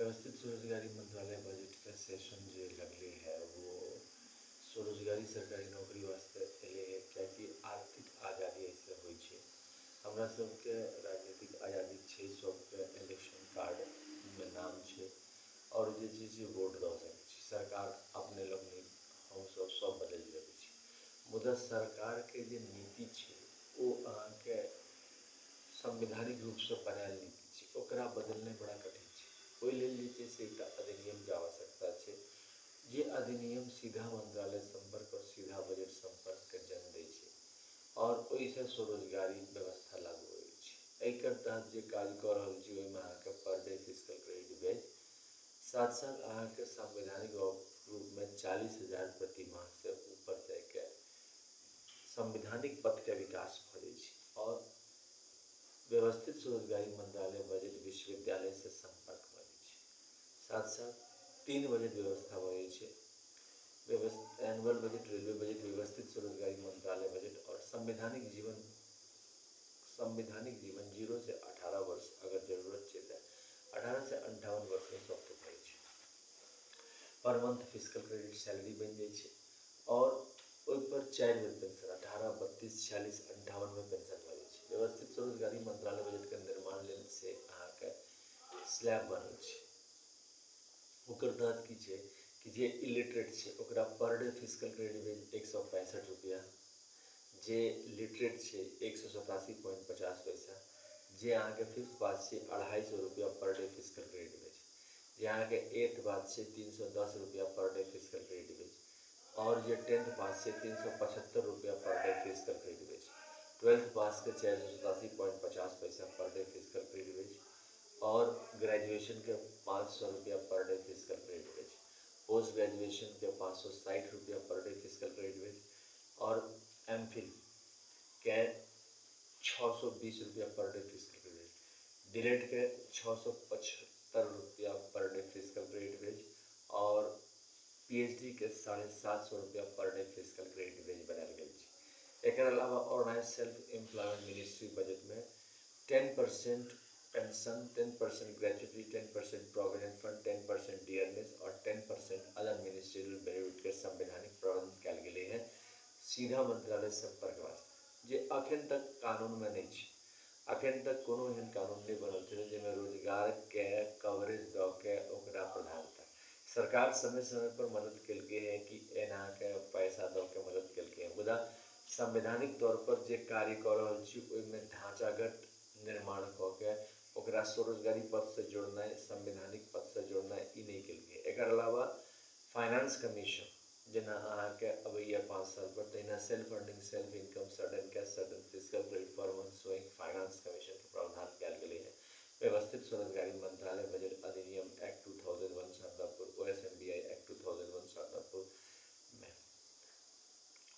व्यवस्थित स्वरोजगारी मंत्रालय बजट का सेशन जो लगले है वो स्वरोजगारी सरकारी नौकरी वास्ते एले है कियाकि आर्थिक आज़ादी ऐसे होइ छै। हमरा सबके राजनीतिक आज़ादी छै, सबके इलेक्शन कार्ड में नाम छै और जे छै से वोट दऽ सकै छी। सरकार अपने लोकनि हम सब बदलि सकै छी, मुदा सरकार के जे नीति छै ओ अहाँके संवैधानिक रूप से बनायल नीति छै, ओकरा बदलनाइ बड़ा कठिन छै। ओहि लेल जे छै से एकटा अधिनियम के आवश्यकता छै, जे अधिनियम सीधा मंत्रालय संपर्क और सीधा बजट संपर्क के जन्म दै छै और ओहिसँ स्वरोजगारी व्यवस्था लागू होइ छै। एकर तहत जे काज कऽ रहल छी ओहिमे अहाँके पर डे फिजिकल क्रेडिट भेज, साथ साथ अहाँके संवैधानिक रूप में 40,000 प्रति माह से ऊपर जाके संवैधानिक पद के विकास भऽ जाइ छै और व्यवस्थित स्वरोजगारी मंत्रालय बजट विश्वविद्यालय से संपर्क भऽ जाइ छै। साथ साथ 3 बजट व्यवस्था भऽ जाइ छै, एनुअल बजट, रेलवे बजट, व्यवस्थित स्वरोजगारी मंत्रालय बजट और संवैधानिक जीवन 0 से 18 वर्ष अगर जरूरत छै तऽ 18 से 58 वर्ष में सबके भऽ जाइ छै। Per month physical credit salary बनि जाइ छै और ओहि पर 4 बेर पेंशन 18, 32, 46, 58 में पेंशन भऽ जाइ छै। व्यवस्थित स्वरोजगारी मंत्रालय बजट के निर्माण लेल से अहाँके स्लैब बनल छै। ओकर तहत की छै कि जे इलिटरेट छै ओकरा पर डे फिजिकल क्रेडिट भेज 165 रुपया, जे लिटरेट छै 187.50 पैसा, जे अहाँके 5th पास छै 250 रुपया पर डे फिजिकल क्रेडिट भेज, जे अहाँके 8th पास छै 310 रुपया पर डे फिजिकल क्रेडिट भेज और जे 10th पास छै 375 रुपया पर डे फिजिकल क्रेडिट भेज, 12th पास के 487.50 पैसा पर डे फिजिकल क्रेडिट भेज और ग्रेजुएशन के 500 रुपया पर डे फिजिकल क्रेडिट भेज, पोस्ट ग्रेजुएशन के 560 रुपया पर डे फिजिकल क्रेडिट भेज और एमफिल के 620 रुपया पर डे फिजिकल क्रेडिट, डिलेट के 675 रुपया पर डे फिजिकल क्रेडिट भेज और पीएचडी के 750 रुपया पर डे फिजिकल क्रेडिट भेज बनायल गेल छै। एकर अलावा organise self employment ministry budget में 10% pension, 10% gratuity, 10% provident fund, 10% dearness और 10% अदर मिनिस्ट्रियल बेनिफिट के संवैधानिक प्रबंध कयल गेलै है सीधा मंत्रालय संपर्क वास्ते, जे अखन तक कानून में नहीं छै। अखन तक कोनो एहन कानून नहीं बनल छै जाहिमे रोजगार के कवरेज दऽ के ओकरा प्रधानता। सरकार समय समय पर मदद केलकै है कि एना के पैसा दऽ के मदद केलकै है, मुदा संवैधानिक तौर पर जे कार्य कऽ रहल छी ओहिमे ढांचागत निर्माण कऽ के ओकरा स्वरोजगारी पद से जोड़नाइ, संवैधानिक पद से जोड़नाइ ई नहीं केलकै। एकर अलावा फाइनेंस कमीशन जेना अहाँके अबैया 5 साल पर, तहिना self earning, self income, sudden cash, sudden physical credit पर मंथ शोइंग फाइनेंस कमीशन के प्रावधान कयल गेलै है व्यवस्थित स्वरोजगारी मंत्रालय बजट अधिनियम act 2001 Shardapur, OSMBI act 2001 Shardapur में।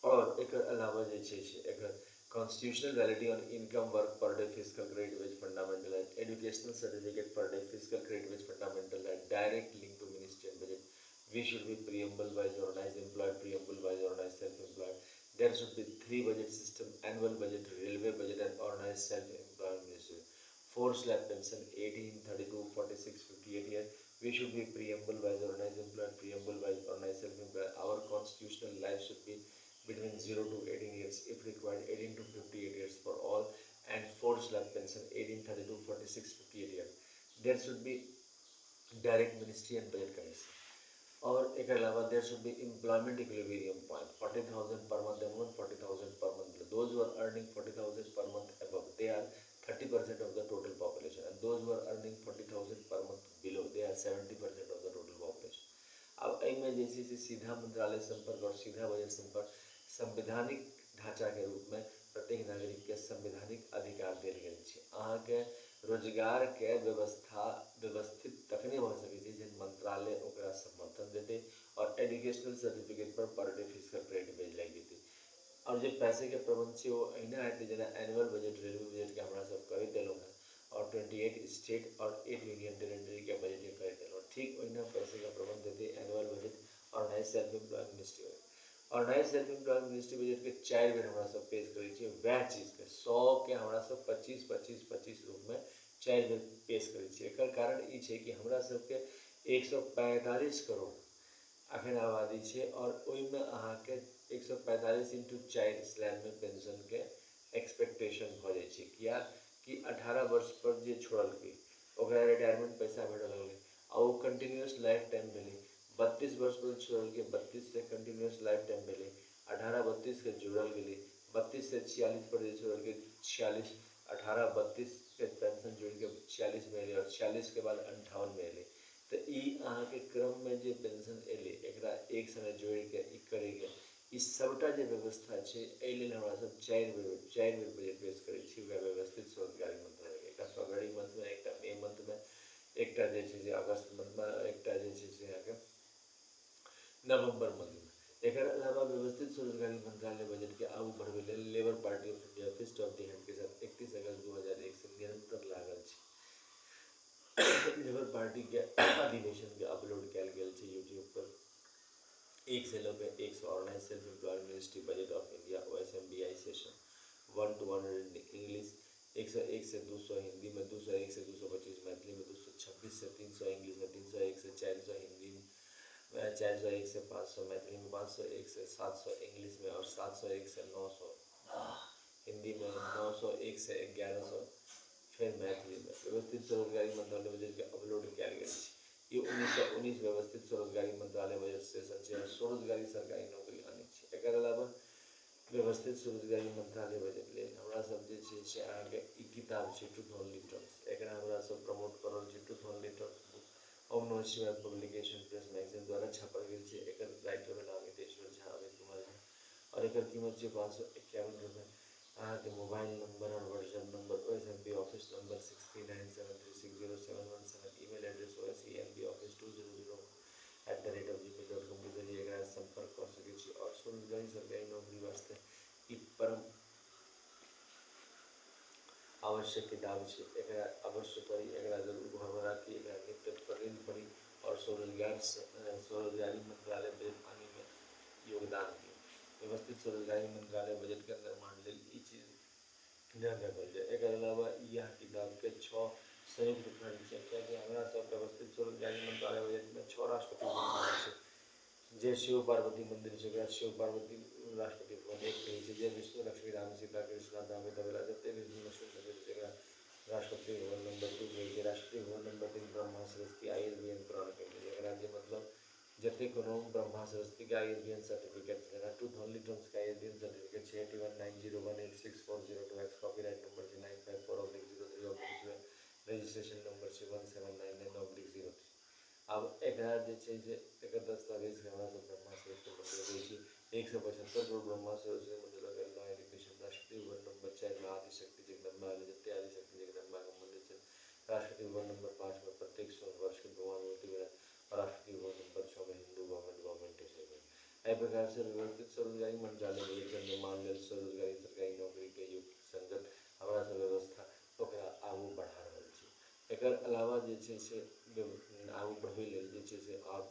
और एकर अलावा जे छै से एकर constitutional validity on income work per day physical credit which fundamental है, educational certificate per day physical credit which fundamental है, direct link to ministerial budget, we should be preamble wise organized, employed preamble wise organized, self-employed. There should be 3 budget system, annual budget, railway budget and organized self-employed ministry. 4 slab pension 18, 32, 46, 58 year. We should be preamble wise organized, employed, preamble wise organized, self-employed. Our constitutional life should be between 0 to 18 years, if required 18 to 58 years for all, and 4 slab pension 18, 32, 46, 58 year. There should be direct ministry and budget commission. और एक अलावा there should be employment equilibrium point 40,000 per month above, 40,000 per month below. Those who are earning 40,000 per month above, they are 30% of the total population, and those who are earning 40,000 per month below, they are 70% of the total population. अब एहिमे जे छै से सीधा मंत्रालय संपर्क और सीधा budget संपर्क संवैधानिक ढांचा के रूप में प्रत्येक नागरिक के संवैधानिक अधिकार देल गेल छै। अहाँके रोजगार के व्यवस्था व्यवस्थित तखने भऽ सकै छै जे मंत्रालय ओकरा समर्थन देते और educational certificate per day physical credit भेज लागि जेतै और जे पैसे के प्रबंध छै वो अहिना हेतै जेना एनुअल बजट, रेलवे बजट के हमरा सब करैत देलहुँ हैं और 28 स्टेट और 8 यूनियन टेरिटरी के बजट के करैत देलहुँ, ठीक ओहिना पैसे का प्रबंध देते एनुअल बजट और नए सेल्फ एम्प्लॉयड मिनिस्ट्री और नए सेल्फ एम्प्लॉयड मिनिस्ट्री बजट के 4 बेर हमरा सब पेश करै छियै वएह चीज के 100 के हमरा सब 25-25-25 रूप में चारि बेर पेश करै छी। एकर कारण ई छै कि हमरा सबके 145 करोड़ अखन आबादी छै और ओहिमे अहाँके 145 इंटू 4 स्लैबमे पेंशनके एक्सपेक्टेशन भऽ जाइ छै। किया कि 18 वर्ष पर जे छोड़लकै ओकरा रिटायरमेंट पैसा भेटऽ लगलै आ ओ कंटिन्यूअस लाइफ टाइम भेलै। 32 वर्ष पर छोड़लकै, 32 से कंटिन्यूअस लाइफ टाइम भेलै, 18-32 के जोड़ल गेलै, 32 से 46 पर जे छोड़लकै 46, 18-32 के पेंशन जोड़ के 46 में एलै और 46 के बाद 58 में एलै। तो ई अहाँके क्रममे जे पेंशन एलै एकरा एक संगे जोड़िके ई करैके ई सबटा जे व्यवस्था छै एहि लेल हमरा सब 4 बेर बजट पेश करै छी वएह व्यवस्थित स्वरोजगारी मंत्रालय। एकटा फरवरी मंथमे, एकटा मई मंथमे, एकटा जे छै से अगस्त मंथमे, एकटा जे छै से अहाँके नवंबर मंथमे। एकर अलावा व्यवस्थित स्वरोजगारी मंत्रालय बजट के आगू बढ़बै लेल labour party of India fist of the hand के साथ 31 अगस्त 2001 से निरंतर लागल छै। लेबर पार्टी के अधिवेशन के अपलोड कयल गेल छै यूट्यूब पर। 1 से लऽ कऽ 119 self employed ministry budget of India OSMBI session 1 to 100 English, 101 से 200 हिंदी में, 201 से 225 मैथिली में, 226 से 300 इंग्लिश में, 301 से 400 हिंदी में, 401 से 500 मैथिली में, 501 से 700 इंग्लिश में और 701 से 900 हिंदी में, 901 से 1100 फिर मैथिली में व्यवस्थित स्वरोजगारी मंत्रालय बजट के अपलोड कयल गेल छै। ई 1919 व्यवस्थित स्वरोजगारी मंत्रालय बजट सेशन छै और स्वरोजगारी सरकारी नौकरी आने छै। एकर अलावा व्यवस्थित स्वरोजगारी मंत्रालय बजट लेल हमरा सब जे छै से अहाँके ई किताब छै ट्रूथ ओनली टर्म्स। एकरा हमरा सब प्रमोट कर रहल छी। ट्रूथ ओनली टर्म्स बुक ओम नमः शिवाय पब्लिकेशन प्रेस मैगजीन द्वारा छापल गेल छै। एकर राइटर भेल अमितेश्वर झा, अमित कुमार झा और एकर कीमत छै 551 रुपये। अहाँके मोबाइल नंबर और version number OSMB office number 6397360717, email address osemboffice2001@gmail.com के जरिए एकरा संपर्क कर सकै छी और स्वरोजगारी सरकारी नौकरी वास्ते ई परम आवश्यक किताब छै। एकरा अवश्य पढ़ी, एकरा जरूर घरमे राखी, एकरा नित्य प्रतिदिन पढ़ी और स्वरोजगारी मंत्रालय बजट पानी में योगदान दियौ। व्यवस्थित स्वरोजगारी मंत्रालय बजट के निर्माण लेल ई चीज ध्यान रखल जाए। एकर अलावा यह किताब के 6 संयुक्त खंड छै कियाकि हमरा सब व्यवस्थित स्वरोजगारी मंत्रालय बजट में 6 राष्ट्रपति भवन छै। जे शिव पार्वती मंदिर छै ओकरा शिव पार्वती राष्ट्रपति भवन एक कहै छै। जे विष्णु लक्ष्मी राम सीता कृष्ण दामोदर अबेला जते विष्णु लक्ष्मी मंदिर छै एकरा राष्ट्रपति भवन नंबर 2 कहै छै। राष्ट्रीय भवन नंबर 3 ब्रह्मा सरस्वती ISBN प्रदान कहै छै। एकरा जे मतलब जते कोनो ब्रह्मा सरस्वती के ISBN सर्टिफिकेट जेना ट्रूथ ओनली टर्म्स के ISBN सर्टिफिकेट छै 8190186402X, कॉपीराइट नंबर छै 954/03/0, रजिस्ट्रेशन नंबर छै 1799/03। अब एकरा जे छै जे एकर दस्तावेज के हमरा सब ब्रह्मा सरस्वती मंदिर दै छी। 175 करोड़ ब्रह्मा सरस्वती मंदिर के लॉ एजुकेशन। राष्ट्रीय भवन नंबर 4 में आदिशक्ति जगदम्बा जते आदिशक्ति जगदम्बा के मंदिर छै। राष्ट्रपति भवन नंबर 5 में प्रत्येक सोमवार के भगवान मूर्ति बना और राष्ट्रपति भवन नंबर 6 में हिंदू गवर्नमेंट है। एहि प्रकार से व्यवस्थित स्वरोजगारी मंत्रालय बजट के निर्माण लेल स्वरोजगारी सरकारी नौकरी के युक्त संगत हमरा सब व्यवस्था ओकरा आगू बढ़ा रहल छी। एकर अलावा जे छै से आगू बढ़बै लेल जे छै से आब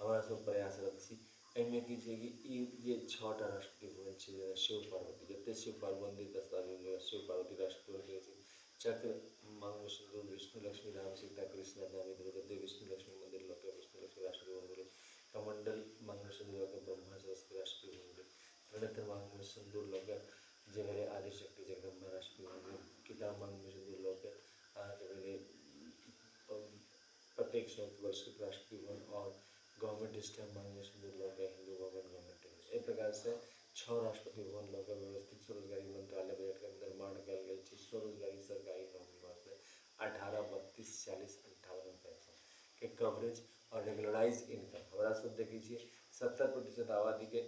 हमरा सब प्रयासरत छी। एहिमे की छै कि ई जे 6टा राष्ट्रपति भवन छै जेना शिव पार्वती जते शिव पार्वती दस्तावेज शिव पार्वती राष्ट्रपति भवन कहै छै। चक्र मंगल सिंदूर विष्णु लक्ष्मी राम सीता कृष्ण दामोदर जते विष्णु लक्ष्मी मंदिर लऽ के विष्णु लक्ष्मी राष्ट्रपति भवन भेलै। कमंडल मंगल सिंदूर के ब्रह्मा सरस्वती राष्ट्रपति भवन भेलै। त्रिनेत्र मंगल सिंदूर लऽ के जे भेलै आदिशक्ति जगदम्बा राष्ट्रपति भवन भेलै। किताब मंगल सिंदूर लऽ के अहाँके भेलै प्रत्येक वर्षित राष्ट्रपति भवन और गवर्नमेंट स्टैम्प मंगल सिंदूर लऽ के हिंदू गवर्नमेंट है। एहि प्रकार से 6 राष्ट्रपति भवन लऽ के व्यवस्थित स्वरोजगारी मंत्रालय बजट के निर्माण कयल गेल छै। स्वरोजगारी सरकारी नौकरी वास्ते 18, 32, 40, 58 पेंशन के कवरेज और रेगुलराइज इनकम हमरा सब देखै छियै 70% आबादी के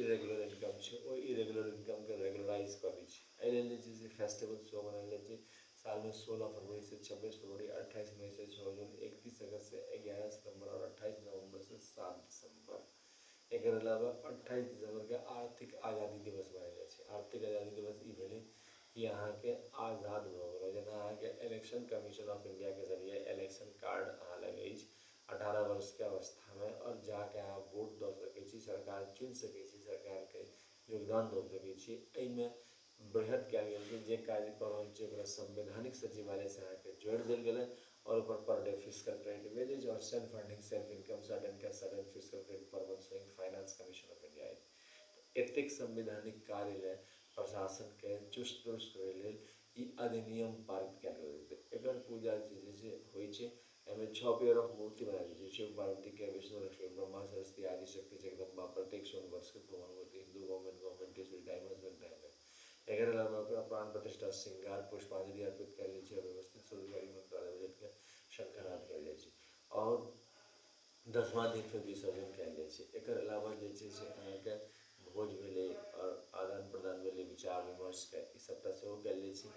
इरेगुलर इनकम छै। ओ इरेगुलर इनकम के रेगुलराइज कऽ दै छै। एहि लेल जे छै से फेस्टिवल सेहो मनायल जाइ छै साल में 16 फरवरी से 26 फरवरी, 28 मई से 6 जून, 31 अगस्त से 11 सितंबर और 28 नवंबर से 7 दिसंबर। एकर अलावा 28 दिसंबर के आर्थिक आज़ादी दिवस मनायल जाइ छै। आर्थिक आज़ादी दिवस ई भेलै कि अहाँके आज़ाद भऽ गेलौ जेना अहाँके इलेक्शन कमीशन ऑफ इंडिया के जरिए इलेक्शन कार्ड अहाँ लग अछि 18 वर्ष के अवस्था में और जाके अहाँ वोट दऽ सकै छी, सरकार चुनि सकै छी, सरकार के योगदान दऽ सकै छी। एहिमे बृहद कयल गेल कि जे कार्य कऽ रहल छै ओकरा संवैधानिक सचिवालय से अहाँके जोड़ि देल गेलै और ऊपर पर डे फिस्कल क्रेडिट वेजेज और self funding self income certain fiscal credit पर month showing finance commission of India. एतेक संवैधानिक कार्यालय प्रशासन के चुस्त दुरुस्त करे लेल ई अधिनियम पारित कयल गेल। एकर पूजा जे छै होइ छै, एहिमे 6 पेयर ऑफ मूर्ति बनायल जाइ छै, शिव पार्वती के, विष्णु लक्ष्मी ब्रह्मा सरस्वती आदि शक्ति जगदम्बा प्रत्येक सोमवार के भगवान मूर्ति हिंदू गवर्नमेंट इज टाइमर्स में टाइम है। एकर अलावा ओकरा प्राण प्रतिष्ठा श्रृंगार पुष्पांजलि अर्पित कयल जाइ छै, व्यवस्थित स्वरूप मंत्रालय बजट के शंखनाद कयल जाइ छै और 10वां दिन फिर विसर्जन कयल जाइ छै। एकर अलावा जे छै से अहाँके भोज भेलै और आदान प्रदान भेलै, विचार विमर्श के ई सबटा सेहो कयल जाइ छै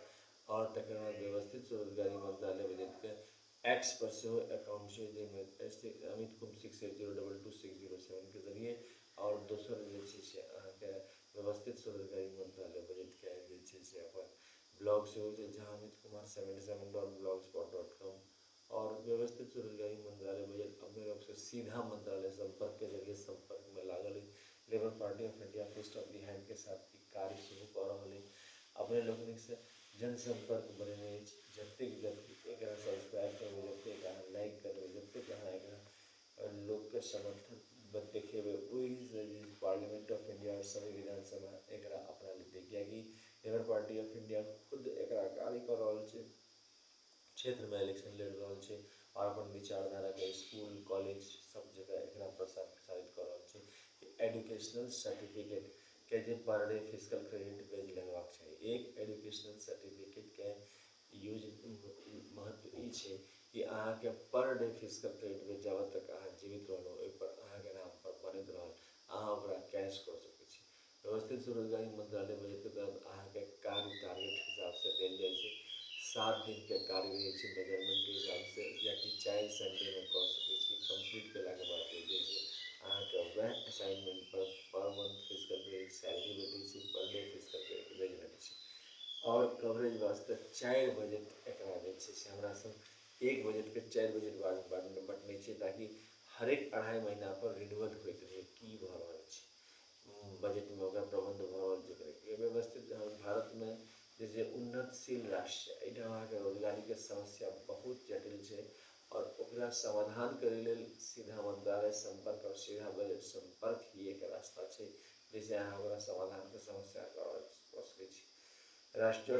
और तकर बाद व्यवस्थित स्वरोजगारी मंत्रालय बजट के एक्स पर सेहो अकाउंट छै, जाहिमे अमित कुम 68022607 के जरिए और दोसर जे छै से अहाँके व्यवस्थित स्वरोजगारी मंत्रालय बजट के जे छै से अपन ब्लॉग सेहो छै, जहाँ अमित कुमार 77.blogspot.com और व्यवस्थित स्वरोजगारी मंत्रालय बजट अपने लोग से सीधा मंत्रालय संपर्क के जरिए संपर्क में लागल है। Labour party of India feast of the hand के साथ कार्य शुरू कऽ रहल है। अपने लोकनिक से जनसंपर्क बनेने अछि, जतेक जल्दी एकरा सब्सक्राइब करबै, जतेक अहाँ लाइक करबै, जतेक अहाँ एकरा लोक के समर्थन देखेबै, ओहिसँ जे पार्लियामेंट ऑफ इंडिया और सभी विधानसभा एकरा अपना लेतै, कियाकि लेबर पार्टी ऑफ इंडिया खुद एकरा कार्य कऽ रहल छै, क्षेत्र में इलेक्शन लड़ रहल छै और अपन विचारधारा के स्कूल कॉलेज सब जगह एकरा प्रसार प्रसारित कऽ रहल छै। एजुकेशनल सर्टिफिकेट के जे पर डे फिजिकल क्रेडिट वेज लगबाक चाहिए। एक एजुकेशनल सर्टिफिकेट के यूज महत्व ई छै कि अहाँके पर डे फिजिकल क्रेडिट वेज जब तक अहाँ जीवित रहलहुँ ओहि पर अहाँके नाम पर बनैत रहल, अहाँ ओकरा कैश कऽ सकै छी। व्यवस्थित स्वरोजगारी मंत्रालय बजट के तहत अहाँके कार्य टारगेट हिसाब से देल जाइ छै। 7 दिन के कार्य रहै छै मेजरमेंट के हिसाब से, या कि 4 संडे में कऽ सकै छी। कंप्लीट केलाके बाद जे छै अहाँके वएह assignment per month physical credit salary भेटै छै, पर डे फिजिकल क्रेडिट वेज भेटै छै और कवरेज वास्ते 4 बजट एकरा जे छै से हमरा सब 1 बजट के 4 बजट बंटने छियै, ताकि हर एक 2.5 महीना पर रिन्यूअल होइत रहे की भऽ रहल छै बजट में ओकर प्रबंध भऽ रहल छै करैके। व्यवस्थित भारत में जैसे उन्नतशील राष्ट्र छै, एहिठाम अहाँके रोजगारी के समस्या बहुत जटिल छै और ओकरा समाधान करे लेल सीधा मंत्रालय संपर्क और सीधा बजट संपर्क ही एक रास्ता छै, जैसे अहाँ ओकरा समाधान के समस्या कऽ सकै छी। राष्ट्रीय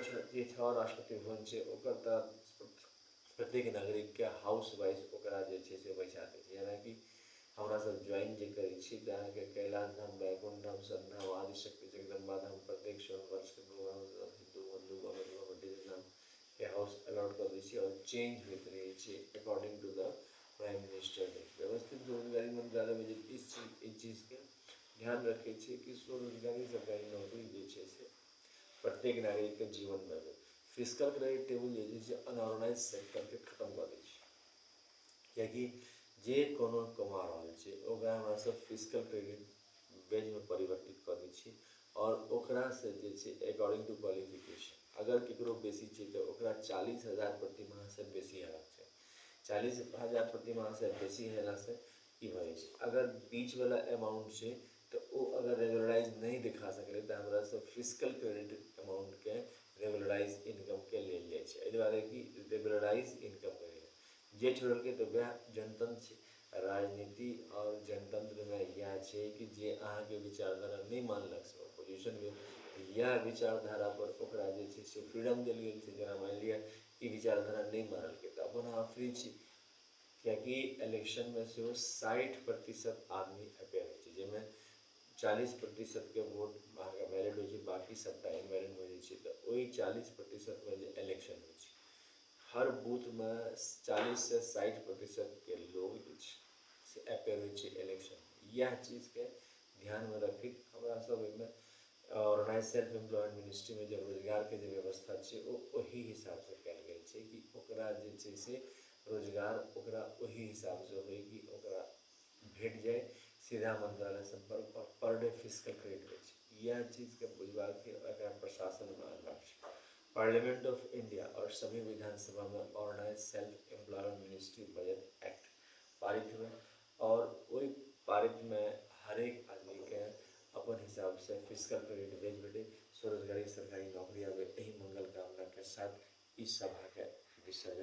6 राष्ट्रपति भवन छै, ओकर तहत प्रत्येक नागरिक के हाउस वाइज ओकरा जे छै से बैसा दै छै, जेनाकि हमरा सब ज्वाइन जे करै छी तऽ अहाँके कैलाश धाम, बैकुंठ धाम, सन्धाम, आदिशक्ति जगदम्बा धाम प्रत्येक सोमवार के हिंदू बंधु गवर्नमेंट नाम के हाउस अलॉट कर दै छी और चेंज होइत रहे छै according to the prime minister. व्यवस्थित रोजगारी मंत्रालय में इस चीज के ध्यान रखे छै कि स्वरोजगारी सरकारी नौकरी जे छै से प्रत्येक नागरिक के जीवन में फिजिकल क्रेडिट टेबल जे छै अनऑर्गेनाइज सेक्टर के खत्म कऽ दै छै, कियाकि जे कोनो कमा रहल छै ओकरा हमरा सब फिजिकल क्रेडिट वेज में परिवर्तित कऽ दै छी और ओकरा से जे छै अकॉर्डिंग टू क्वालिफिकेशन अगर केकरो बेसी छै तऽ ओकरा 40,000 प्रति माह से बेसी हेबाक चाही। 40,000 प्रति माह से बेसी हेला से की भऽ जाइ छै, अगर बीच वाला अमाउंट छै तो वो अगर रेगुलराइज नहीं दिखा सकले तो हमरा सब फिजिकल क्रेडिट अमाउंट के रेगुलराइज इनकम के लेल जाइ छै, एहि दुआरे कि रेगुलराइज इनकम करै जे छोड़लकै तऽ वएह जनतंत्र छै। राजनीति और जनतंत्र में यह छै कि जे अहाँके विचारधारा नहीं मानलक से अपोजिशन भेल, यह विचारधारा पर ओकरा जे छै से फ्रीडम देल गेल छै। जेना मानि लिअ ई विचारधारा नहीं मानलकै तऽ अपन अहाँ फ्री छी, कियाकि इलेक्शन में सेहो 60% आदमी अपेयर होइ छै, जाहिमे 40% के वोट अहाँके वैलिड होइ छै, बाकी सबटा इनवैलिड हो जाइ छै। तऽ ओहि 40% में जे इलेक्शन होइ छै हर बूथ में 40 से 60% के लोग जे छै से अपेयर होइ छै इलेक्शन। यह चीज के ध्यान में रखैत हमरा सब एहिमे ऑर्गेनाइज सेल्फ एम्प्लॉयमेंट मिनिस्ट्री में जो रोजगार के जो व्यवस्था छै ओ ओही हिसाब से कयल गेल छै कि ओकरा जे छै से रोजगार ओकरा वही हिसाब से होइ कि ओकरा भेट जाए, सीधा मंत्रालय संपर्क और पर डे फिजिकल क्रेडिट होइ छै। यह चीज के बुझबाक छै, एकरा प्रशासन में आनबाक छै। पार्लियामेंट ऑफ इंडिया और सभी विधानसभा में organise self employment ministry budget act पारित हुए और वही पारित में हर एक आदमी के अपन हिसाब से फिजिकल क्रेडिट वेज भेटे, स्वरोजगारी सरकारी नौकरी इस सभा के विसर्जन